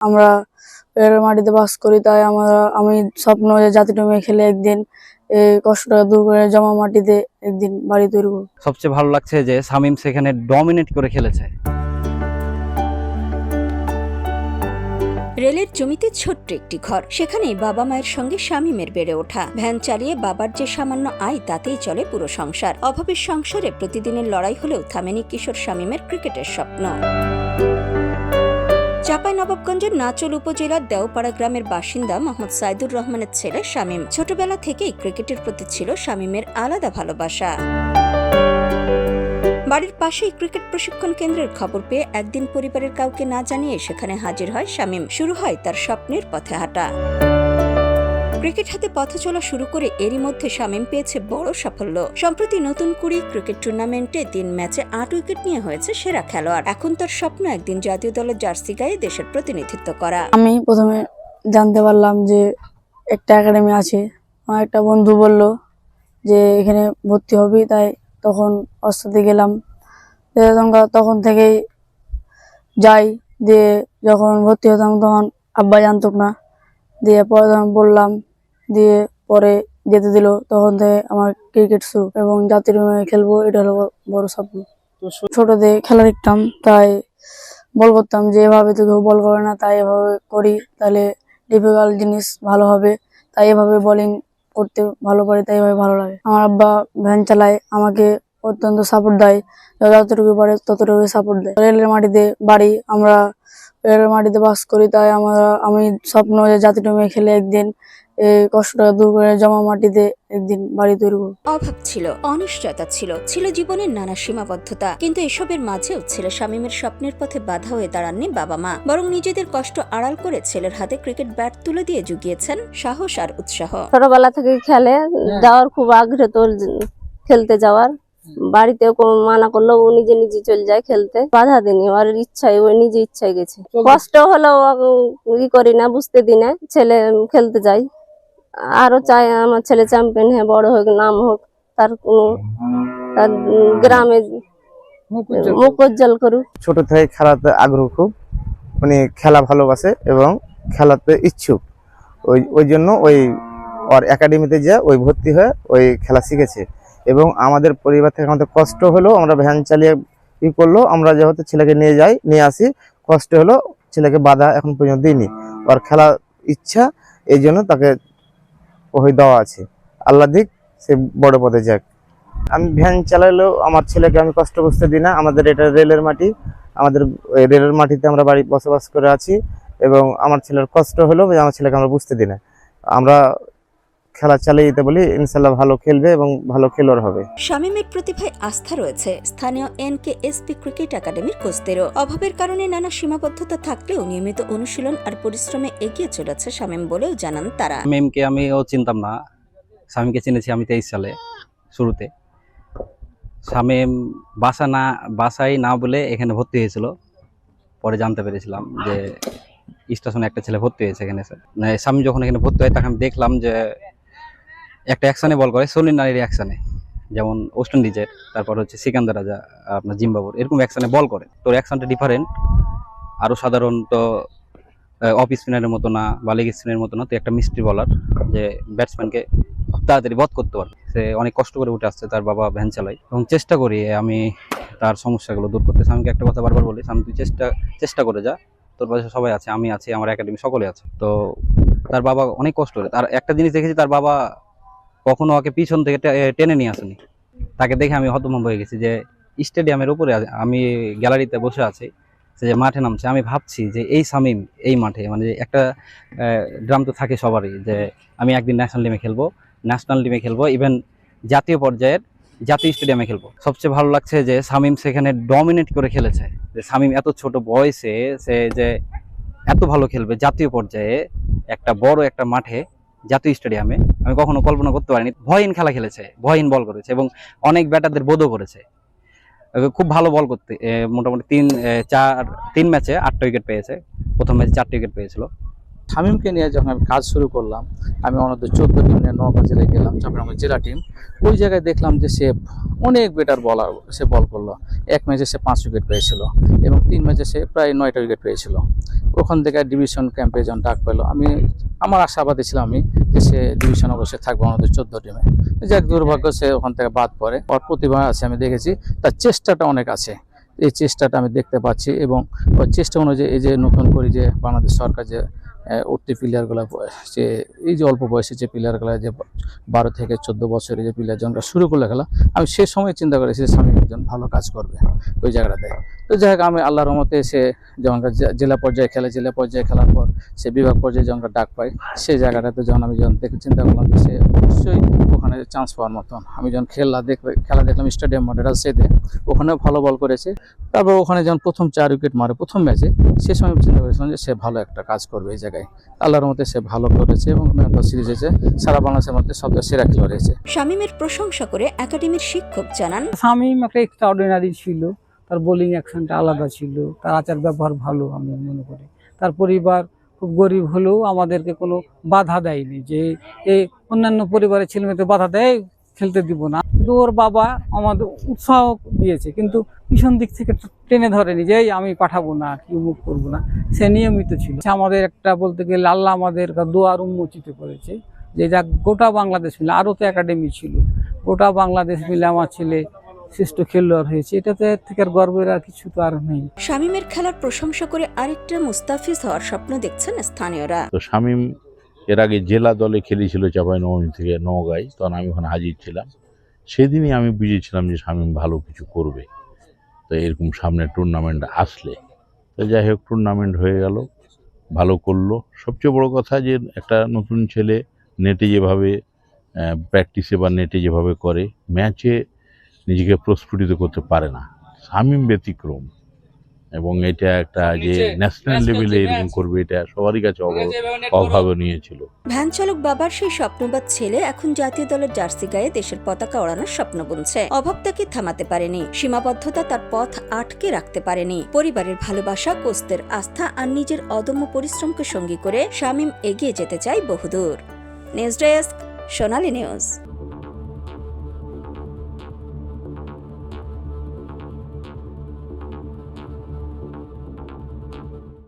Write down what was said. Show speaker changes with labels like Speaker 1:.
Speaker 1: আমরা রেলের মাটিতে বাস করি, তাই আমি স্বপ্ন যে জাতীয় টিমে খেলে একদিন এই কষ্টটা দূর করে জমা মাটিতে একদিন বাড়ি তৈরি করব।
Speaker 2: সবচেয়ে ভালো লাগছে যে শামীম সেখানে ডমিনেট করে খেলেছে।
Speaker 3: রেলের জমিতে ছোট্ট একটি ঘর, সেখানে বাবা মায়ের সঙ্গে শামীমের বেড়ে ওঠা। ভ্যান চালিয়ে বাবার যে সামান্য আয় তাতেই চলে পুরো সংসার। অভাবের সংসারে প্রতিদিনের লড়াই হলেও থামেনি কিশোর শামীমের ক্রিকেটের স্বপ্ন। চাঁপাইনবাবগঞ্জের নাচল উপজেলার দেওপাড়া গ্রামের বাসিন্দা মোহাম্মদ সাইদুর রহমানের ছেলে শামীম। ছোটবেলা থেকেই ক্রিকেটের প্রতি ছিল শামীমের আলাদা ভালোবাসা। বাড়ির পাশেই ক্রিকেট প্রশিক্ষণ কেন্দ্রের খবর পেয়ে একদিন পরিবারের কাউকে না জানিয়ে সেখানে হাজির হয় শামীম। শুরু হয় তার স্বপ্নের পথে হাঁটা। ক্রিকেট হাতে পথ চলা শুরু করে এরই মধ্যে শামীম পেয়েছে বড় সাফল্য। সম্প্রতি নতুন কুড়ি ক্রিকেট টুর্নামেন্টে 3 ম্যাচে 8 উইকেট নিয়ে হয়েছে সেরা খেলোয়াড়। এখন তার স্বপ্ন একদিন জাতীয় দলের জার্সি গায়ে দেশের প্রতিনিধিত্ব করা।
Speaker 1: আমি প্রথমে জানতে পারলাম যে একটা একাডেমি আছে। আমার একটা বন্ধু বলল যে এখানে ভর্তি হবি, তাই তখন ওর সাথে গেলাম। তখন থেকেই যাই, দিয়ে যখন ভর্তি হতাম তখন আব্বা জানতো না, দিয়ে পরে যখন বললাম, দিয়ে পরে যেতে দিল, তখন থেকে আমার ক্রিকেট শুরু এবং জাতীয় টিমে খেলবো, এটা হলো বড় স্বপ্ন। ছোটতে খেলা দেখতাম, তাই বল করতাম যে এভাবে তো কেউ বল করে না, তাই এভাবে করি, তাহলে ডিফিকাল্ট জিনিস ভালো হবে, তাই এভাবে বোলিং করতে ভালো পারি, তাই এভাবে ভালো লাগে। আমার আব্বা ভ্যান চালায়, আমাকে অত্যন্ত সাপোর্ট দেয়, যতটুকু পারে ততটুকু সাপোর্ট দেয়। রেলের মাটিতে বাড়ি, আমরা রেলের মাটিতে বাস করি, তাই আমি স্বপ্ন যে জাতীয় টিমে খেলে একদিন এই কষ্টটা দূর করে জমা মাটিতে একদিন বাড়ি তৈরি করব।
Speaker 3: অভাব ছিল, অনিশ্চয়তা ছিল, ছিল জীবনের নানা সীমাবদ্ধতা, কিন্তু এসবের মাঝেও ছেলে শামীমের স্বপ্নের পথে বাধা হয়ে দাঁড়াননি বাবা মা, বরং নিজেদের কষ্ট আড়াল করে ছেলের হাতে ক্রিকেট ব্যাট তুলে দিয়ে জুগিয়েছেন সাহস আর উৎসাহ।
Speaker 4: ছোটবেলা থেকে খেলে যাওয়ার খুব আগ্রহ তোর, খেলতে যাওয়ার। বাড়িতে মানা করলো, ও নিজে নিজে চলে যায় খেলতে, বাধা দিনি, ওর ইচ্ছায়, ওই নিজে ইচ্ছায় গেছে। কষ্ট হলেও ই করি না, বুঝতে দিই না, ছেলে খেলতে যায়। আরো চাই আমার ছেলে চ্যাম্পিয়ন হয়ে বড় হোক, নাম হোক, তার গ্রামে মুখ উজ্জ্বল করুক।
Speaker 5: ছোট থেকে খেলাতে আগ্রহ খুব, মানে খেলা ভালোবাসে এবং খেলাতে ইচ্ছুক। ওই জন্য ওর একাডেমিতে যা ভর্তি হয়ে খেলা শিখেছে। এবং আমাদের পরিবার থেকে আমাদের কষ্ট হলো, আমরা ভ্যান চালিয়ে করলো, আমরা যেহেতু ছেলেকে নিয়ে আসি, কষ্ট হলো, ছেলেকে বাধা এখন পর্যন্ত দিইনি। ওর খেলা ইচ্ছা, এই জন্য তাকে দেওয়া আছে। আল্লাহ দিক সে বড় পদে যাক। আমি ভ্যান চালালেও আমার ছেলেকে আমি কষ্ট বুঝতে দিই না। আমাদের এটা রেলের মাটি, আমাদের রেলের মাটিতে আমরা বাড়ি বসবাস করে আছি, এবং আমার ছেলের কষ্ট হলেও আমার ছেলেকে আমরা বুঝতে দিই না। আমরা খেলা চালিয়ে যেতে বলি, ইনশাল্লাহ ভালো খেলবে এবং ভালো খেলোয়াড় হবে।
Speaker 3: শামীমের প্রতিভায় আস্থা রয়েছে স্থানীয় NKSP ক্রিকেট একাডেমির কোচদেরও। অভাবের কারণে নানা সীমাবদ্ধতা থাকলেও নিয়মিত অনুশীলন আর পরিশ্রমে এগিয়ে চলেছে শামীম বলেও জানান তারা।
Speaker 2: শামীমকে আমিও চিনতাম না, শামীমকে চিনেছি আমি 23 সালে শুরুতে। শামীম বাসায় না বলে এখানে ভর্তি হয়েছিল, পরে জানতে পেরেছিলাম যে স্টেশনে একটা ছেলে ভর্তি হয়েছে এখানে। শামীম যখন এখানে ভর্তি হয়, তখন আমি দেখলাম যে একটা অ্যাকশনে বল করে, সলিন নারীর অ্যাকশনে, যেমন ওয়েস্ট ইন্ডিজের, তারপর হচ্ছে সিকান্দার রাজা আপনার জিম্বাবুর, এরকম অ্যাকশনে বল করে। তোর অ্যাকশনটা ডিফারেন্ট, আরও সাধারণত অফ স্পিনারের মতো না বা লেগ স্পিনারের মতো না। তো একটা মিস্ট্রি বলার, যে ব্যাটসম্যানকে খুব তাড়াতাড়ি বধ করতে পারে। সে অনেক কষ্ট করে উঠে আসছে, তার বাবা ভ্যান চালায়, এবং চেষ্টা করি আমি তার সমস্যাগুলো দূর করতে। আমি একটা কথা বারবার বলি, আমি তুই চেষ্টা করে যা, তোর পাশে সবাই আছে, আমি আছি, আমার একাডেমি সকলে আছে। তো তার বাবা অনেক কষ্ট করে, তার একটা জিনিস দেখেছি, তার বাবা কখনো ওকে পিছন থেকে টেনে নিয়ে আসেনি। তাকে দেখে আমি হতভম্ব হয়ে গেছি যে স্টেডিয়ামের উপরে আমি গ্যালারিতে বসে আছি, সে যে মাঠে নামছে। আমি ভাবছি যে এই শামীম এই মাঠে, মানে একটা ড্রাম তো থাকে সবারই, যে আমি একদিন ন্যাশনাল টিমে খেলবো, ইভেন জাতীয় পর্যায়ের জাতীয় স্টেডিয়ামে খেলবো। সবচেয়ে ভালো লাগছে যে শামীম সেখানে ডমিনেট করে খেলেছে। যে শামীম এত ছোট বয়সে সে যে এত ভালো খেলবে জাতীয় পর্যায়ে, একটা বড় একটা মাঠে, জাতীয় স্টেডিয়ামে, আমি কখনো কল্পনা করতে পারিনি। ভয়হীন খেলা খেলেছে, ভয়হীন বল করেছে, এবং অনেক ব্যাটারদের বোধও করেছে। খুব ভালো বল করতে, মোটামুটি 3 ম্যাচে 8টা উইকেট পেয়েছে। প্রথম ম্যাচে 4টা উইকেট পেয়েছিল,
Speaker 6: শামীমকে নিয়ে যখন আমি কাজ শুরু করলাম, আমি অনূর্ধ্ব 14 টিম নিয়ে নওগাঁ জেলায় গেলাম, চট্টগ্রাম জেলা টিম। ওই জায়গায় দেখলাম যে সে অনেক বেটার বলার, সে বল করলো। এক ম্যাচে সে 5 উইকেট পেয়েছিল এবং 3 ম্যাচে সে প্রায় 9টা উইকেট পেয়েছিল। ওখান থেকে ডিভিশন ক্যাম্পে যখন ডাক পেলো, আমার আশাবাদী ছিলাম যে সে ডিভিশন অবশ্যই থাকবে অনূর্ধ্ব 14 টিমে। যাক, দুর্ভাগ্য সে ওখান থেকে বাদ পড়ে। ওর প্রতিভা আছে, আমি দেখেছি, তার চেষ্টাটা অনেক আছে। এই চেষ্টাটা আমি দেখতে পাচ্ছি এবং ওই চেষ্টা অনুযায়ী এই যে নতুন করে যে বাংলাদেশ সরকার যে উঠতি প্লেয়ারগুলো, যে এই যে অল্প বয়সে যে প্লেয়ারগুলো, যে 12 থেকে 14 বছরের যে প্লেয়ার যখন শুরু করলে খেলা, আমি সে সময় চিন্তা করেছি যে শামীম একজন ভালো কাজ করবে ওই জায়গাটাতে। তো যাই হোক, আমি আল্লাহর রহমতে সে যখন জেলা পর্যায়ে খেলে, জেলা পর্যায়ে খেলার পর সে বিভাগ পর্যায়ে যখন ডাক পাই, সেই জায়গাটাতে যখন আমি দেখে চিন্তা করলাম যে সে অবশ্যই ওখানে চান্স পাওয়ার মতন। আমি যখন খেলা দেখলাম স্টেডিয়াম মাঠে রাজশাহীতে, ওখানেও ভালো বল করেছে। তারপর ওখানে যখন প্রথম 4 উইকেট মারে প্রথম ম্যাচে, সে সময় আমি চিন্তা করেছিলাম যে সে ভালো একটা কাজ করবে এই জায়গায়। আল্লাহর মধ্যে সে ভালো করেছে এবং ম্যান অফ সিরিজ হয়েছে, সারা বাংলাদেশের মধ্যে সবচেয়ে সেরা খেলোয়াড় হয়েছে।
Speaker 3: শামীমের প্রশংসা করে একাডেমির শিক্ষক জানান,
Speaker 7: শামীম একটা এক্সট্রাঅর্ডিনারি ছিল। তার বোলিং অ্যাকশনটা আলাদা ছিল, তার আচার ব্যবহার ভালো আমি মনে করি। তার পরিবার খুব গরিব হলেও আমাদেরকে কোনো বাধা দেয়নি, যে এই অন্যান্য পরিবারের ছেলেমেয়েদের বাধা দেয় খেলতে দিব না, কিন্তু ওর বাবা আমাদের উৎসাহ দিয়েছে, কিন্তু পিছন দিক থেকে টেনে ধরেনি যে আমি পাঠাবো না, কি মুখ করবো না। সে নিয়মিত ছিল। আমাদের একটা বলতে গেলে আল্লাহ আমাদের দোয়ার উন্মোচিত করেছে, যে যা গোটা বাংলাদেশ মিলে, আরও তো একাডেমি ছিল, গোটা বাংলাদেশ মিলে আমার ছেলে শ্রেষ্ঠ খেলোয়াড় হয়েছে। এটাতে থেকে আর গর্বের আর কিছু তো আর নেই।
Speaker 3: শামীমের খেলার প্রশংসা করে আরেকটা মুস্তাফিজ হওয়ার স্বপ্ন দেখছেন স্থানীয়রা।
Speaker 8: তো শামীম এর আগে জেলা দলে খেলেছিল চাঁপাইনবাবগঞ্জ থেকে নওগাঁয়, তখন আমি ওখানে হাজির ছিলাম। সেদিনই আমি বুঝেছিলাম যে শামীম ভালো কিছু করবে। তো এরকম সামনে টুর্নামেন্ট আসলে, তো যাই হোক, টুর্নামেন্ট হয়ে গেল, ভালো করলো। সবচেয়ে বড় কথা যে একটা নতুন ছেলে নেটে যেভাবে প্র্যাকটিসে বা নেটে যেভাবে করে, ম্যাচে নিজেকে প্রস্ফুটিত করতে পারে না। শামীম ব্যতিক্রম, এবং এটা একটা যে ন্যাশনাল লেভেলে এরকম করবে, এটা সবারই কাছে অভাবনীয় ছিল।
Speaker 3: ভ্যান চালক বাবার সেই স্বপ্নবাদ ছেলে এখন জাতীয় দলের জার্সি গায়ে দেশের পতাকা ওড়ানোর স্বপ্ন বুনছে। অভাব তাকে থামাতে পারেনি, সীমাবদ্ধতা তার পথ আটকে রাখতে পারেনি। পরিবারের ভালোবাসা, কোচদের আস্থা আর নিজের অদম্য পরিশ্রমকে সঙ্গী করে শামীম এগিয়ে যেতে চায় বহুদূর। নিউজ ডেস্ক, সোনালী নিউজ।